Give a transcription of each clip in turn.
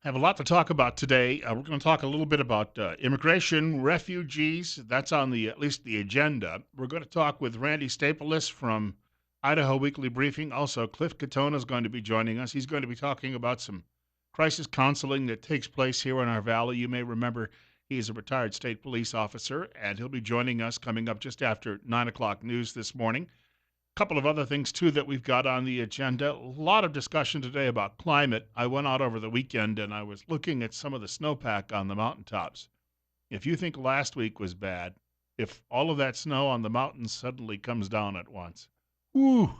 Have a lot to talk about today. We're going to talk a little bit about immigration, refugees. That's on the at least the agenda. We're going to talk with Randy Staples from Idaho Weekly Briefing. Also, Cliff Katona is going to be joining us. He's going to be talking about some crisis counseling that takes place here in our valley. You may remember he is a retired state police officer, and he'll be joining us coming up just after 9 o'clock news this morning. Couple of other things too that we've got on the agenda. A lot of discussion today about climate. I went out over the weekend and I was looking at some of the snowpack on the mountaintops. If you think last week was bad, if all of that snow on the mountains suddenly comes down at once, whoo,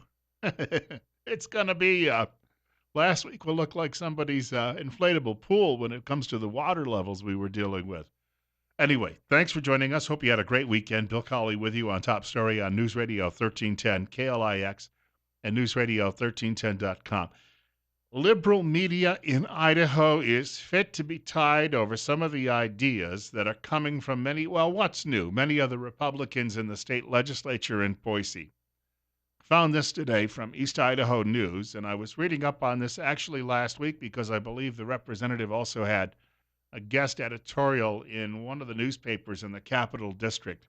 it's gonna be. Last week will look like somebody's inflatable pool when it comes to the water levels we were dealing with. Anyway, thanks for joining us. Hope you had a great weekend. Bill Colley with you on Top Story on News Radio 1310, KLIX, and newsradio1310.com. Liberal media in Idaho is fit to be tied over some of the ideas that are coming from what's new? Many of the Republicans in the state legislature in Boise. Found this today from East Idaho News, and I was reading up on this actually last week because I believe the representative also had a guest editorial in one of the newspapers in the Capital District.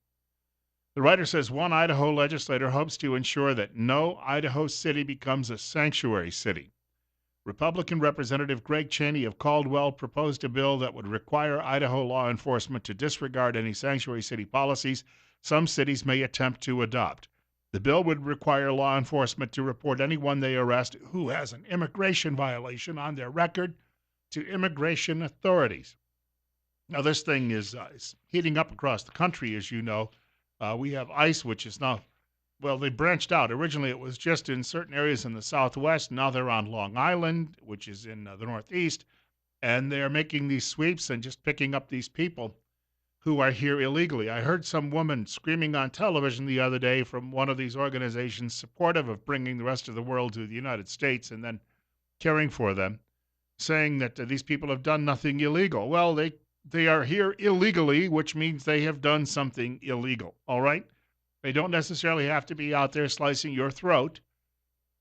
The writer says one Idaho legislator hopes to ensure that no Idaho city becomes a sanctuary city. Republican Representative Greg Cheney of Caldwell proposed a bill that would require Idaho law enforcement to disregard any sanctuary city policies some cities may attempt to adopt. The bill would require law enforcement to report anyone they arrest who has an immigration violation on their record to immigration authorities. Now, this thing is heating up across the country, as you know. We have ICE, which is now, well, they branched out. Originally, it was just in certain areas in the Southwest. Now they're on Long Island, which is in the Northeast, and they're making these sweeps and just picking up these people who are here illegally. I heard some woman screaming on television the other day from one of these organizations supportive of bringing the rest of the world to the United States and then caring for them, saying that these people have done nothing illegal. Well, they are here illegally, which means they have done something illegal, all right? They don't necessarily have to be out there slicing your throat.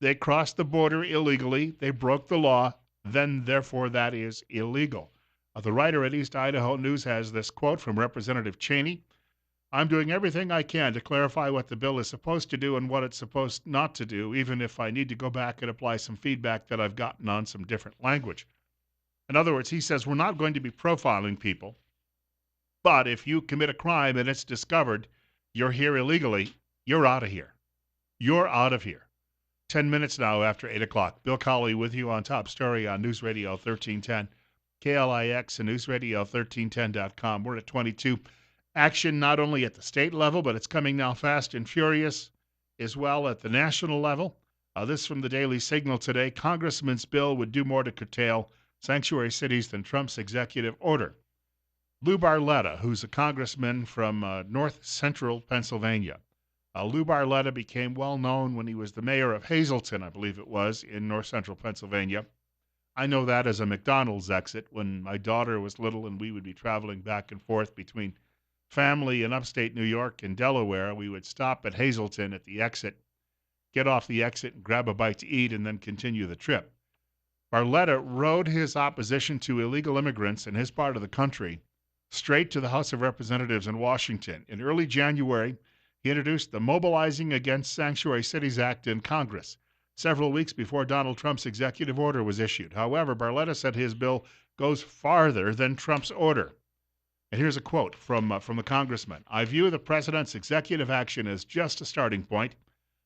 They crossed the border illegally. They broke the law. Then, therefore, that is illegal. The writer at East Idaho News has this quote from Representative Cheney. I'm doing everything I can to clarify what the bill is supposed to do and what it's supposed not to do, even if I need to go back and apply some feedback that I've gotten on some different language. In other words, he says we're not going to be profiling people, but if you commit a crime and it's discovered you're here illegally, you're out of here. You're out of here. 10 minutes now after 8 o'clock. Bill Colley with you on Top Story on News Radio 1310, KLIX and newsradio1310.com. We're at 22. Action not only at the state level, but it's coming now fast and furious as well at the national level. This from the Daily Signal today. Congressman's bill would do more to curtail sanctuary cities than Trump's executive order. Lou Barletta, who's a congressman from north central Pennsylvania. Lou Barletta became well known when he was the mayor of Hazleton, I believe it was, in north central Pennsylvania. I know that as a McDonald's exit when my daughter was little and we would be traveling back and forth between family in upstate New York and Delaware. We would stop at Hazleton at the exit, get off the exit and grab a bite to eat and then continue the trip. Barletta rode his opposition to illegal immigrants in his part of the country straight to the House of Representatives in Washington. In early January, he introduced the Mobilizing Against Sanctuary Cities Act in Congress, several weeks before Donald Trump's executive order was issued. However, Barletta said his bill goes farther than Trump's order. And here's a quote from the congressman. I view the president's executive action as just a starting point.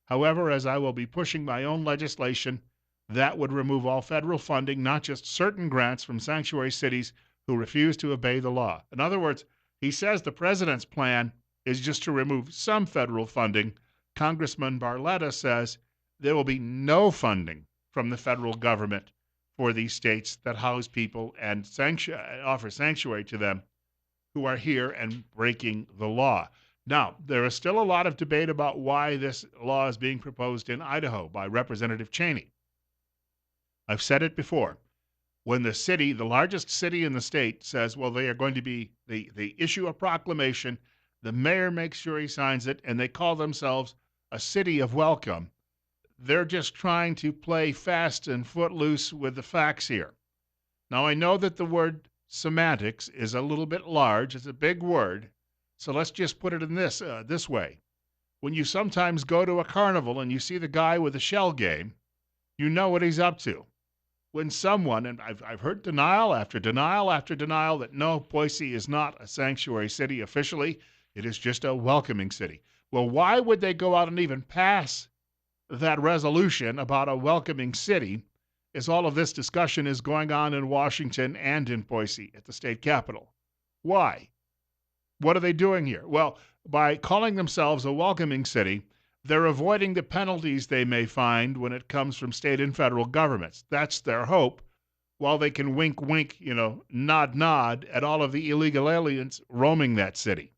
However, as I will be pushing my own legislation, that would remove all federal funding, not just certain grants from sanctuary cities who refuse to obey the law. In other words, he says the president's plan is just to remove some federal funding. Congressman Barletta says there will be no funding from the federal government for these states that house people and offer sanctuary to them who are here and breaking the law. Now, there is still a lot of debate about why this law is being proposed in Idaho by Representative Cheney. I've said it before. When the city, the largest city in the state, says, well, they are going to be, they issue a proclamation, the mayor makes sure he signs it, and they call themselves a city of welcome, they're just trying to play fast and footloose with the facts here. Now, I know that the word semantics is a little bit large. It's a big word. So let's just put it in this way. When you sometimes go to a carnival and you see the guy with a shell game, you know what he's up to. When someone, and I've heard denial after denial after denial that no, Boise is not a sanctuary city officially. It is just a welcoming city. Well, why would they go out and even pass that resolution about a welcoming city as all of this discussion is going on in Washington and in Boise at the state capitol? Why? What are they doing here? Well, by calling themselves a welcoming city, they're avoiding the penalties they may find when it comes from state and federal governments. That's their hope, while they can wink, wink, nod, nod at all of the illegal aliens roaming that city.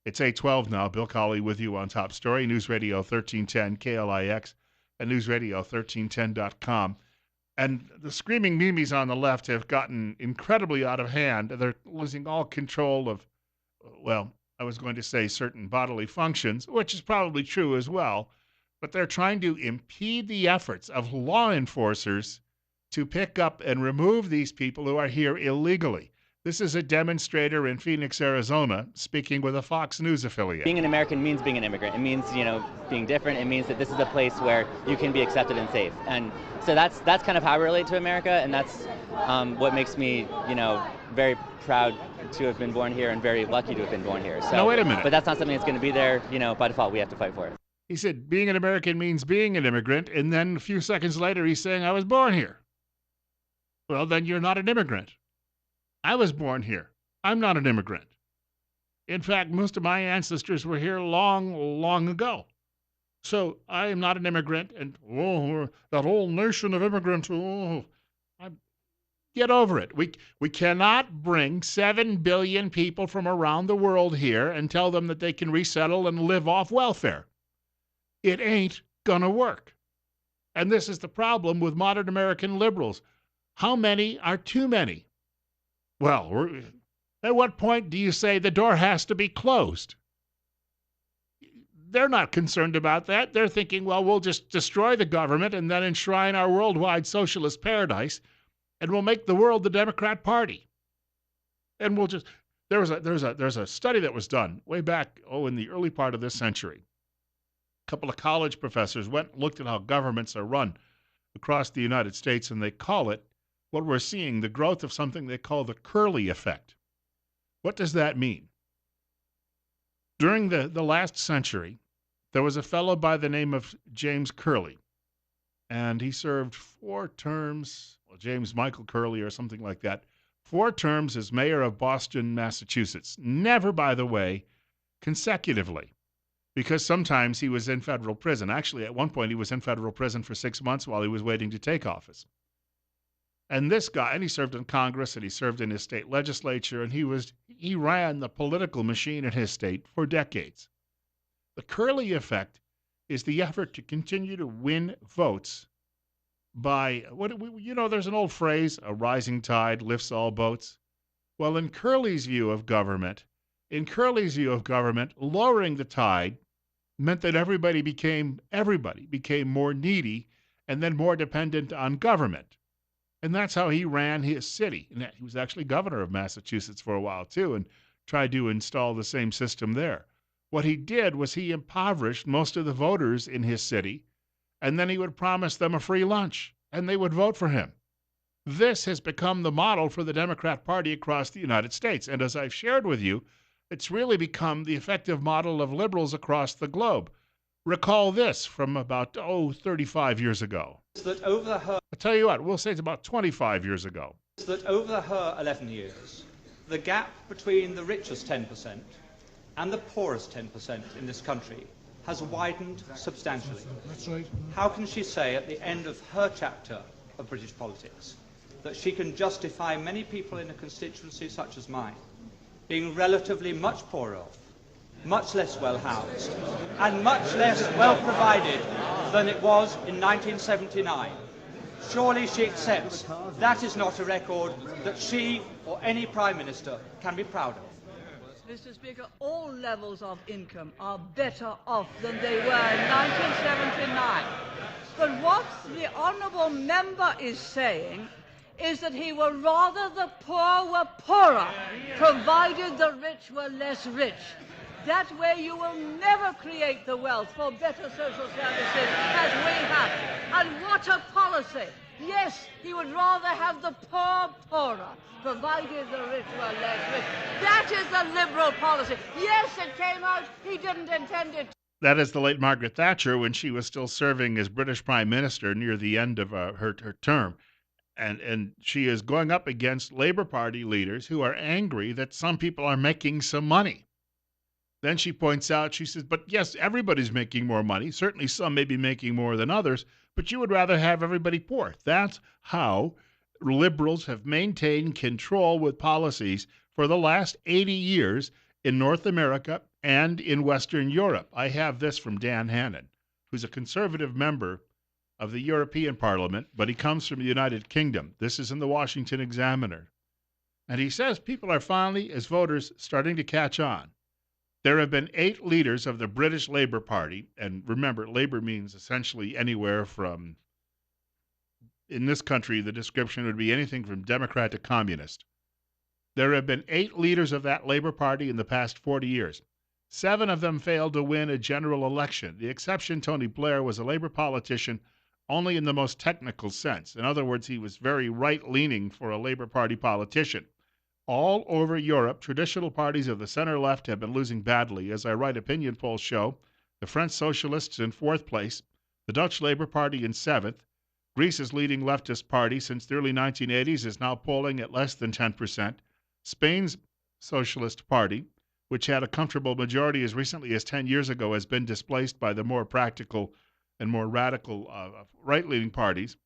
It's 8:12 now. Bill Colley with you on Top Story, News Radio 1310 KLIX and newsradio1310.com. And the screaming memes on the left have gotten incredibly out of hand. They're losing all control of, well, I was going to say certain bodily functions, which is probably true as well, but they're trying to impede the efforts of law enforcers to pick up and remove these people who are here illegally. This is a demonstrator in Phoenix, Arizona, speaking with a Fox News affiliate. Being an American means being an immigrant. It means, being different. It means that this is a place where you can be accepted and safe. And so that's kind of how I relate to America, and that's what makes me, very proud to have been born here and very lucky to have been born here. So, now, wait a minute. But that's not something that's going to be there, by default. We have to fight for it. He said being an American means being an immigrant, and then a few seconds later he's saying, I was born here. Well, then you're not an immigrant. I was born here. I'm not an immigrant. In fact, most of my ancestors were here long, long ago. So I am not an immigrant, and that whole nation of immigrants, get over it. We cannot bring 7 billion people from around the world here and tell them that they can resettle and live off welfare. It ain't gonna work. And this is the problem with modern American liberals. How many are too many? Well, at what point do you say the door has to be closed? They're not concerned about that. They're thinking, well, we'll just destroy the government and then enshrine our worldwide socialist paradise, and we'll make the world the Democrat Party. And we'll just there's a study that was done way back in the early part of this century. A couple of college professors went and looked at how governments are run across the United States, and they call it, what we're seeing, the growth of something they call the Colley effect. What does that mean? During the last century, there was a fellow by the name of James Colley, and he served 4 terms, James Michael Colley or something like that, 4 terms as mayor of Boston, Massachusetts. Never, by the way, consecutively, because sometimes he was in federal prison. Actually, at one point, he was in federal prison for 6 months while he was waiting to take office. And this guy, and he served in Congress, and he served in his state legislature, and he ran the political machine in his state for decades. The Colley effect is the effort to continue to win votes by, there's an old phrase, a rising tide lifts all boats. Well, in Colley's view of government, lowering the tide meant that everybody became more needy and then more dependent on government. And that's how he ran his city. And he was actually governor of Massachusetts for a while, too, and tried to install the same system there. What he did was he impoverished most of the voters in his city, and then he would promise them a free lunch, and they would vote for him. This has become the model for the Democrat Party across the United States. And as I've shared with you, it's really become the effective model of liberals across the globe. Recall this from about, 35 years ago. I'll tell you what, we'll say it's about 25 years ago. That over her 11 years, the gap between the richest 10% and the poorest 10% in this country has widened substantially. That's right. How can she say at the end of her chapter of British politics that she can justify many people in a constituency such as mine being relatively much poorer off, much less well housed, and much less well provided than it was in 1979? Surely she accepts that is not a record that she or any Prime Minister can be proud of. Mr. Speaker, all levels of income are better off than they were in 1979. But what the honourable member is saying is that he would rather the poor were poorer, provided the rich were less rich. That way you will never create the wealth for better social services as we have. And what a policy! Yes, he would rather have the poor poorer, provided the rich were less rich. That is the Liberal policy. Yes, it came out, he didn't intend it. That is the late Margaret Thatcher when she was still serving as British Prime Minister near the end of her term. And she is going up against Labour Party leaders who are angry that some people are making some money. Then she points out, she says, but yes, everybody's making more money. Certainly some may be making more than others, but you would rather have everybody poor. That's how liberals have maintained control with policies for the last 80 years in North America and in Western Europe. I have this from Dan Hannan, who's a conservative member of the European Parliament, but he comes from the United Kingdom. This is in the Washington Examiner. And he says people are finally, as voters, starting to catch on. There have been 8 leaders of the British Labour Party, and remember, Labour means essentially anywhere from, in this country, the description would be anything from Democrat to Communist. There have been 8 leaders of that Labour Party in the past 40 years. 7 of them failed to win a general election. The exception, Tony Blair, was a Labour politician only in the most technical sense. In other words, he was very right-leaning for a Labour Party politician. All over Europe, traditional parties of the center-left have been losing badly. As I write, opinion polls show the French Socialists in 4th place, the Dutch Labour Party in 7th. Greece's leading leftist party since the early 1980s is now polling at less than 10%. Spain's Socialist Party, which had a comfortable majority as recently as 10 years ago, has been displaced by the more practical and more radical right-leaning parties.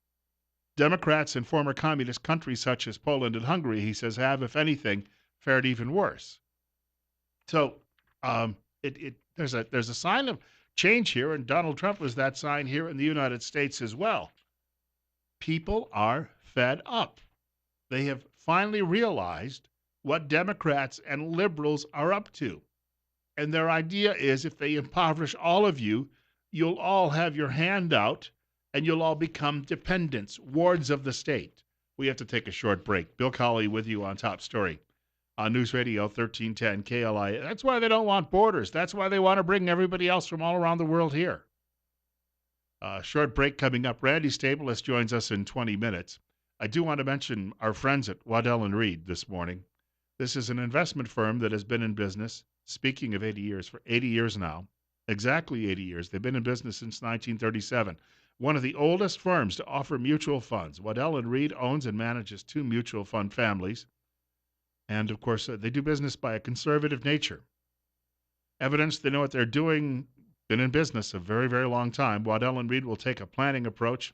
Democrats in former communist countries such as Poland and Hungary, he says, have, if anything, fared even worse. So there's a sign of change here, and Donald Trump was that sign here in the United States as well. People are fed up. They have finally realized what Democrats and liberals are up to. And their idea is if they impoverish all of you, you'll all have your hand out and you'll all become dependents, wards of the state. We have to take a short break. Bill Colley with you on Top Story on News Radio 1310 KLI. That's why they don't want borders. That's why they want to bring everybody else from all around the world here. Short break coming up. Randy Staples joins us in 20 minutes. I do want to mention our friends at Waddell & Reed this morning. This is an investment firm that has been in business, speaking of 80 years, for 80 years now. Exactly 80 years. They've been in business since 1937. One of the oldest firms to offer mutual funds. Waddell & Reed owns and manages 2 mutual fund families. And, of course, they do business by a conservative nature. Evidence they know what they're doing, been in business a very, very long time. Waddell & Reed will take a planning approach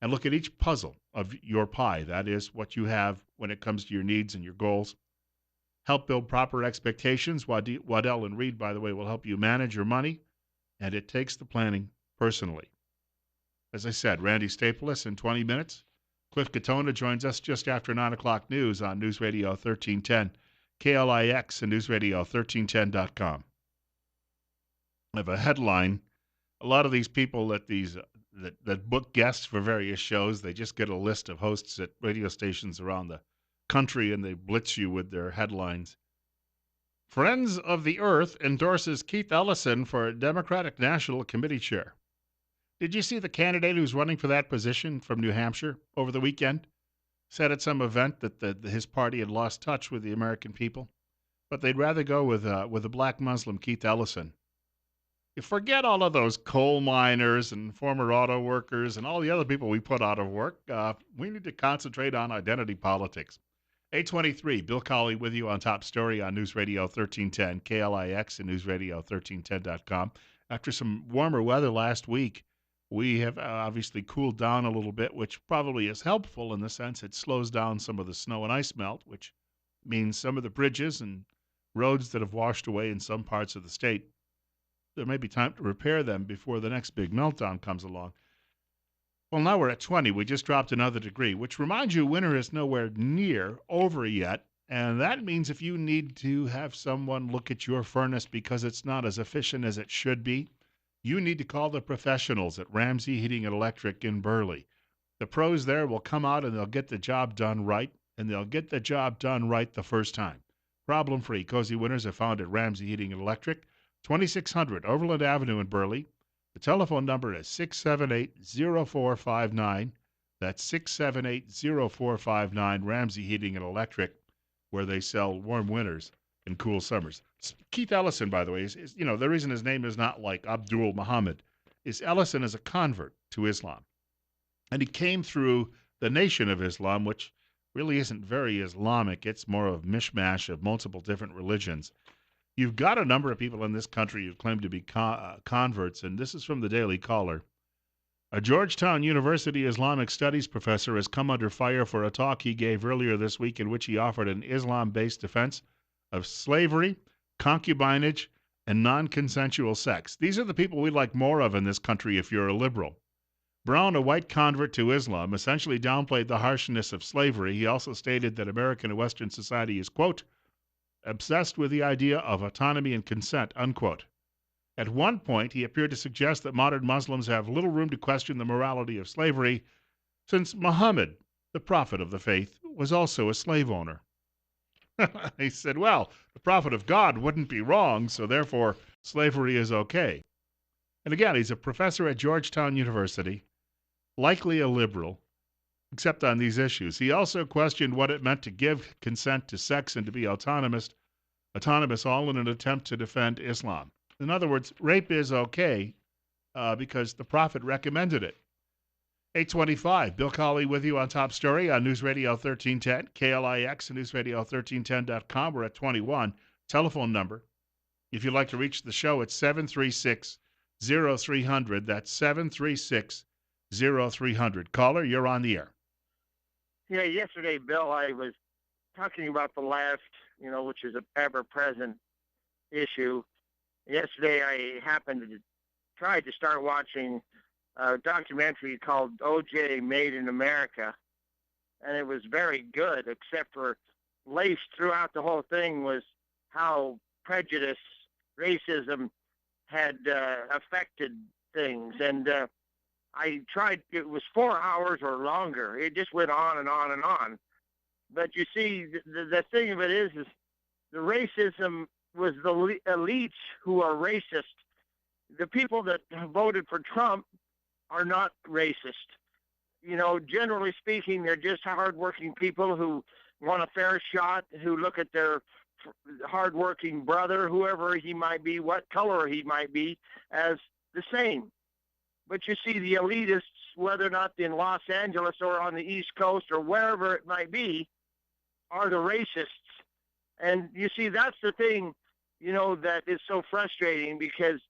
and look at each puzzle of your pie. That is what you have when it comes to your needs and your goals. Help build proper expectations. Waddell & Reed, by the way, will help you manage your money, and it takes the planning personally. As I said, Randy Staples in 20 minutes. Cliff Katona joins us just after 9 o'clock news on News Radio 1310, KLIX and newsradio1310.com. I have a headline. A lot of these people that book guests for various shows, they just get a list of hosts at radio stations around the country and they blitz you with their headlines. Friends of the Earth endorses Keith Ellison for Democratic National Committee chair. Did you see the candidate who's running for that position from New Hampshire over the weekend? Said at some event that his party had lost touch with the American people, but they'd rather go with a black Muslim, Keith Ellison. You forget all of those coal miners and former auto workers and all the other people we put out of work. We need to concentrate on identity politics. 823, Bill Colley with you on Top Story on News Radio 1310, KLIX and newsradio1310.com. After some warmer weather last week, we have obviously cooled down a little bit, which probably is helpful in the sense it slows down some of the snow and ice melt, which means some of the bridges and roads that have washed away in some parts of the state, there may be time to repair them before the next big meltdown comes along. Well, now we're at 20. We just dropped another degree, which reminds you winter is nowhere near over yet. And that means if you need to have someone look at your furnace because it's not as efficient as it should be, you need to call the professionals at Ramsey Heating and Electric in Burley. The pros there will come out and they'll get the job done right, and they'll get the job done right the first time. Problem-free. Cozy winners are found at Ramsey Heating and Electric, 2600 Overland Avenue in Burley. The telephone number is 678-0459. That's 678-0459, Ramsey Heating and Electric, where they sell warm winters and cool summers. Keith Ellison, by the way, is the reason his name is not like Abdul Muhammad is Ellison is a convert to Islam. And he came through the Nation of Islam, which really isn't very Islamic. It's more of a mishmash of multiple different religions. You've got a number of people in this country who claim to be converts, and this is from the Daily Caller. A Georgetown University Islamic Studies professor has come under fire for a talk he gave earlier this week in which he offered an Islam-based defense of slavery, concubinage, and non-consensual sex. These are the people we'd like more of in this country if you're a liberal. Brown, a white convert to Islam, essentially downplayed the harshness of slavery. He also stated that American and Western society is, quote, obsessed with the idea of autonomy and consent, unquote. At one point, he appeared to suggest that modern Muslims have little room to question the morality of slavery, since Muhammad, the prophet of the faith, was also a slave owner. He said, well, the prophet of God wouldn't be wrong, so therefore slavery is okay. And again, he's a professor at Georgetown University, likely a liberal, except on these issues. He also questioned what it meant to give consent to sex and to be autonomous, all in an attempt to defend Islam. In other words, rape is okay because the prophet recommended it. 825, Bill Colley with you on Top Story on News Radio 1310, KLIX and newsradio1310.com. We're at 21. Telephone number, if you'd like to reach the show, it's 736-0300. That's 736-0300. Caller, you're on the air. Yeah, yesterday, Bill, I was talking about the left, which is a ever-present issue. Yesterday, I happened to try to start watching a documentary called O.J. Made in America, and it was very good, except for laced throughout the whole thing was how prejudice, racism had affected things. And I tried, it was 4 hours or longer. It just went on and on and on. But you see, the thing of it is the racism was the elites who are racist. The people that voted for Trump are not racist. Generally speaking, they're just hardworking people who want a fair shot, who look at their hardworking brother, whoever he might be, what color he might be, as the same. But you see the elitists, whether or not in Los Angeles or on the East Coast or wherever it might be, are the racists. And you see, that's the thing, that is so frustrating, because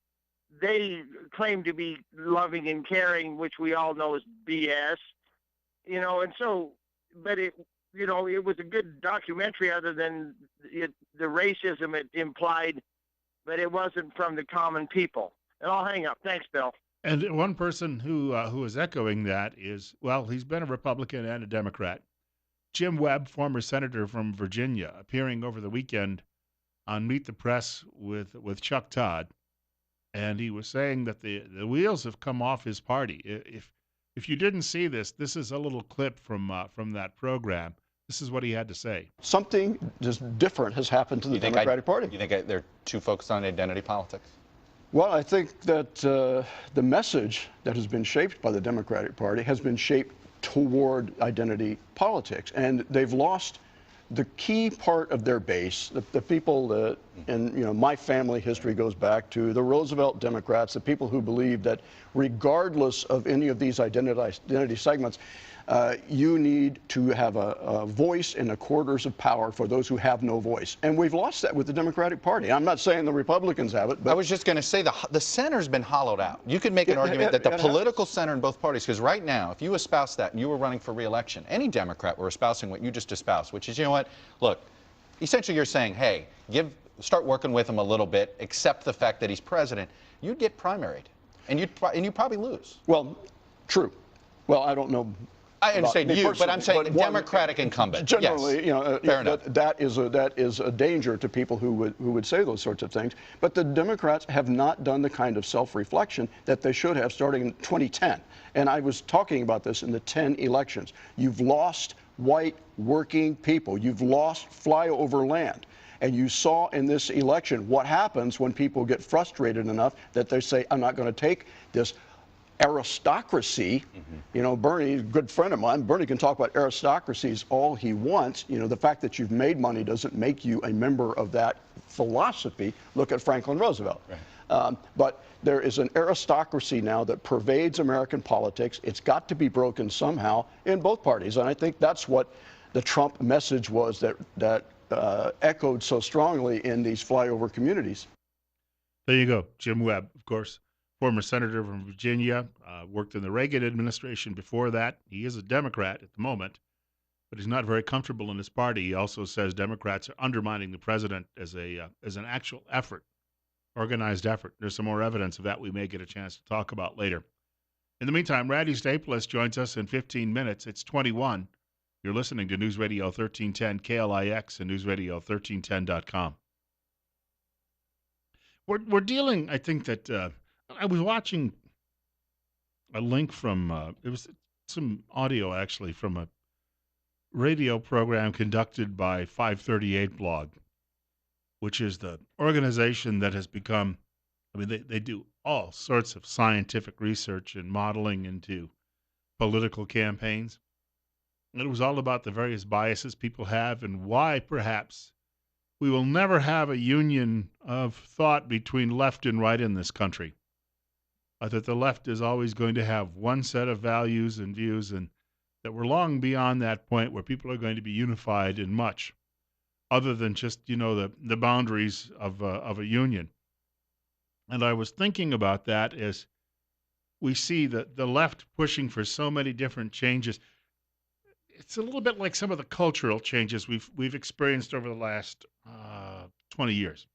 they claim to be loving and caring, which we all know is BS, and so, but it was a good documentary other than the racism it implied, but it wasn't from the common people. And I'll hang up. Thanks, Bill. And one person who is echoing that is, well, he's been a Republican and a Democrat. Jim Webb, former senator from Virginia, appearing over the weekend on Meet the Press with Chuck Todd, and he was saying that the wheels have come off his party. If you didn't see this, this is a little clip from that program. This is what he had to say. Something just different has happened to the Democratic Party. You think they're too focused on identity politics? Well, I think that the message that has been shaped by the Democratic Party has been shaped toward identity politics, and they've lost the key part of their base, the people that, and my family history goes back to the Roosevelt Democrats, the people who believe that regardless of any of these identity segments, you need to have a voice in the quarters of power for those who have no voice. And we've lost that with the Democratic Party. I'm not saying the Republicans have it, but I was just going to say the center's been hollowed out. You could make an argument that the political center in both parties, because right now, if you espouse that and you were running for re-election, any Democrat were espousing what you just espoused, which is, you know what, look, essentially you're saying, hey, start working with him a little bit, accept the fact that he's president, you'd get primaried, and you'd probably lose. Well, true. Well, I don't know I understand me you, but personally, I'm saying one, Democratic incumbent. generally, Yes. Fair enough. that is a danger to people who would say those sorts of things. But the Democrats have not done the kind of self-reflection that they should have starting in 2010. And I was talking about this in the 10 elections. You've lost white working people. You've lost flyover land. And you saw in this election what happens when people get frustrated enough that they say, I'm not going to take this aristocracy. You know, Bernie, a good friend of mine, Bernie can talk about aristocracies all he wants. You know, the fact that you've made money doesn't make you a member of that philosophy. Look at Franklin Roosevelt. Right. But there is an aristocracy now that pervades American politics. It's got to be broken somehow in both parties. And I think that's what the Trump message was that echoed so strongly in these flyover communities. There you go. Jim Webb, of course, former senator from Virginia, worked in the Reagan administration before that. He is a Democrat at the moment, but he's not very comfortable in his party. He also says Democrats are undermining the president as an actual effort, organized effort. There's some more evidence of that we may get a chance to talk about later. In the meantime, Randy Staples joins us in 15 minutes. It's 21. You're listening to News Radio 1310 KLIX and newsradio1310.com. We're dealing, I think that I was watching a link from, it was some audio actually from a radio program conducted by 538 Blog, which is the organization that has become, I mean, they do all sorts of scientific research and modeling into political campaigns. And it was all about the various biases people have and why perhaps we will never have a union of thought between left and right in this country. That the left is always going to have one set of values and views, and that we're long beyond that point where people are going to be unified in much other than just, you know, the boundaries of a union. And I was thinking about that as we see the left pushing for so many different changes. It's a little bit like some of the cultural changes we've experienced over the last 20 years.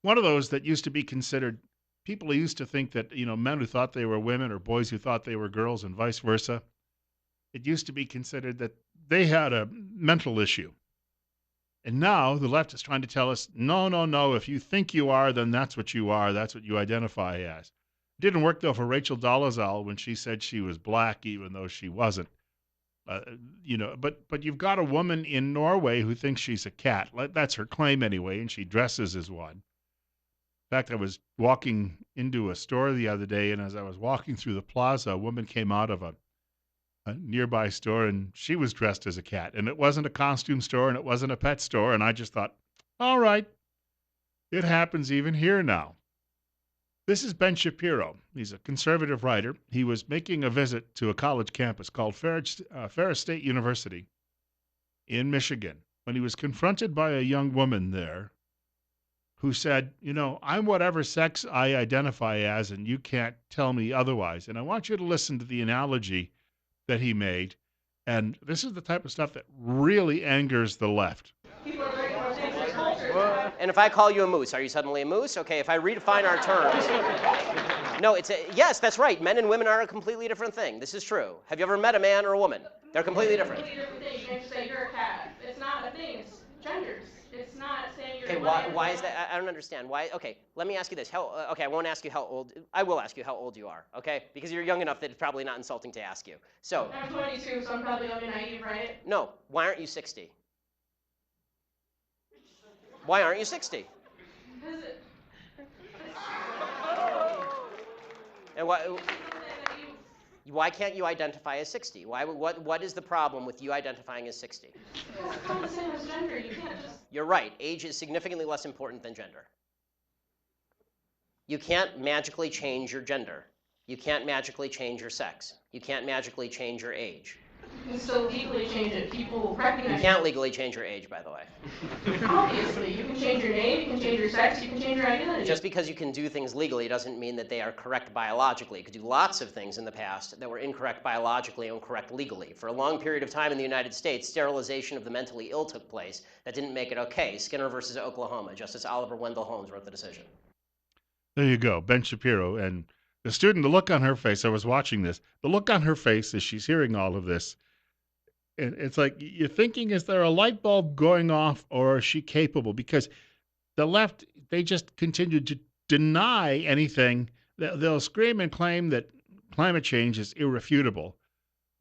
One of those that used to be considered, people used to think that, you know, men who thought they were women or boys who thought they were girls and vice versa, it used to be considered that they had a mental issue. And now the left is trying to tell us, no, no, no, if you think you are, then that's what you are. That's what you identify as. It didn't work, though, for Rachel Dolezal when she said she was black, even though she wasn't. You know, but you've got a woman in Norway who thinks she's a cat. That's her claim anyway, and she dresses as one. In fact, I was walking into a store the other day, and as I was walking through the plaza, a woman came out of a nearby store, and she was dressed as a cat. And it wasn't a costume store, and it wasn't a pet store, and I just thought, all right, it happens even here now. This is Ben Shapiro. He's a conservative writer. He was making a visit to a college campus called Ferris State University in Michigan when he was confronted by a young woman there who said, you know, I'm whatever sex I identify as, and you can't tell me otherwise. And I want you to listen to the analogy that he made. And this is the type of stuff that really angers the left. And if I call you a moose, are you suddenly a moose? Okay, if I redefine our terms. No, yes, that's right. Men and women are a completely different thing. This is true. Have you ever met a man or a woman? They're completely different. Completely different thing. You can't just say you're a cat. It's not a thing. It's genders. It's not saying you're Okay, a why is that? I don't understand. Why? Okay, let me ask you this. Okay, I won't ask you how old. I will ask you how old you are. Okay, because you're young enough that it's probably not insulting to ask you. So. I'm 22, so I'm probably only naive, right? No. Why aren't you 60? Why aren't you 60? And why can't you identify as 60? What is the problem with you identifying as 60? Because it's not the same as gender. You can't just... You're right. Age is significantly less important than gender. You can't magically change your gender. You can't magically change your sex. You can't magically change your age. You can still legally change it. People recognize You can't legally change your age, by the way. Obviously. You can change your name, you can change your sex, you can change your identity. Just because you can do things legally doesn't mean that they are correct biologically. You could do lots of things in the past that were incorrect biologically and correct legally. For a long period of time in the United States, sterilization of the mentally ill took place. That didn't make it okay. Skinner versus Oklahoma. Justice Oliver Wendell Holmes wrote the decision. There you go. Ben Shapiro. And The student, the look on her face, I was watching this, the look on her face as she's hearing all of this, and it's like you're thinking, is there a light bulb going off or is she capable? Because the left, they just continue to deny anything. They'll scream and claim that climate change is irrefutable.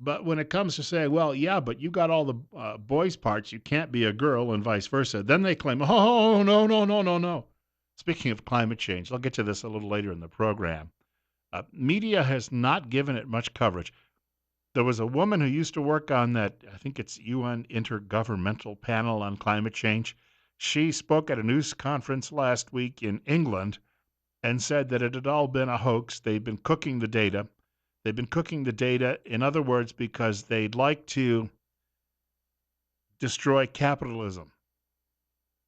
But when it comes to saying, well, yeah, but you got all the boys' parts, you can't be a girl, and vice versa, then they claim, oh, no, no, no, no, no. Speaking of climate change, I'll get to this a little later in the program. Media has not given it much coverage. There was a woman who used to work on that, I think it's UN Intergovernmental Panel on Climate Change. She spoke at a news conference last week in England and said that it had all been a hoax. They've been cooking the data. They've been cooking the data, in other words, because they'd like to destroy capitalism.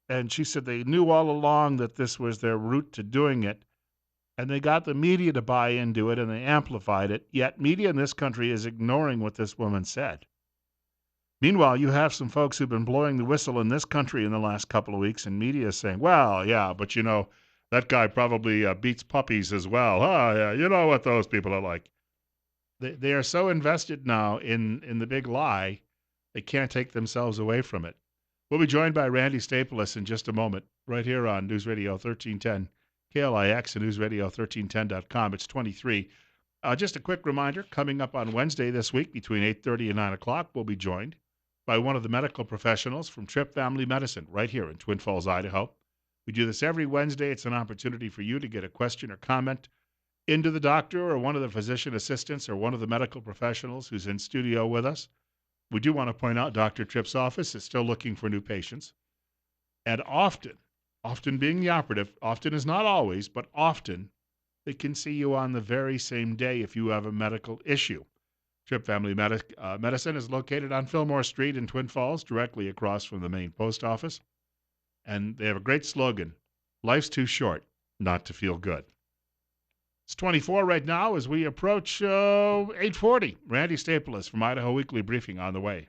And she said they knew all along that this was their route to doing it, and they got the media to buy into it, and they amplified it, yet media in this country is ignoring what this woman said. Meanwhile, you have some folks who've been blowing the whistle in this country in the last couple of weeks, and media is saying, well, yeah, but that guy probably beats puppies as well. Oh, yeah, you know what those people are like. They are so invested now in the big lie, they can't take themselves away from it. We'll be joined by Randy Staples in just a moment, right here on News Radio 1310, KLIX and newsradio1310.com. It's 23. Just a quick reminder, coming up on Wednesday this week between 8:30 and 9 o'clock, we'll be joined by one of the medical professionals from Tripp Family Medicine right here in Twin Falls, Idaho. We do this every Wednesday. It's an opportunity for you to get a question or comment into the doctor or one of the physician assistants or one of the medical professionals who's in studio with us. We do want to point out Dr. Tripp's office is still looking for new patients. And often being the operative, often is not always, but often, they can see you on the very same day if you have a medical issue. Tripp Family Medicine is located on Fillmore Street in Twin Falls, directly across from the main post office. And they have a great slogan, life's too short not to feel good. It's 24 right now as we approach 8:40. Randy Staples from Idaho Weekly Briefing on the way.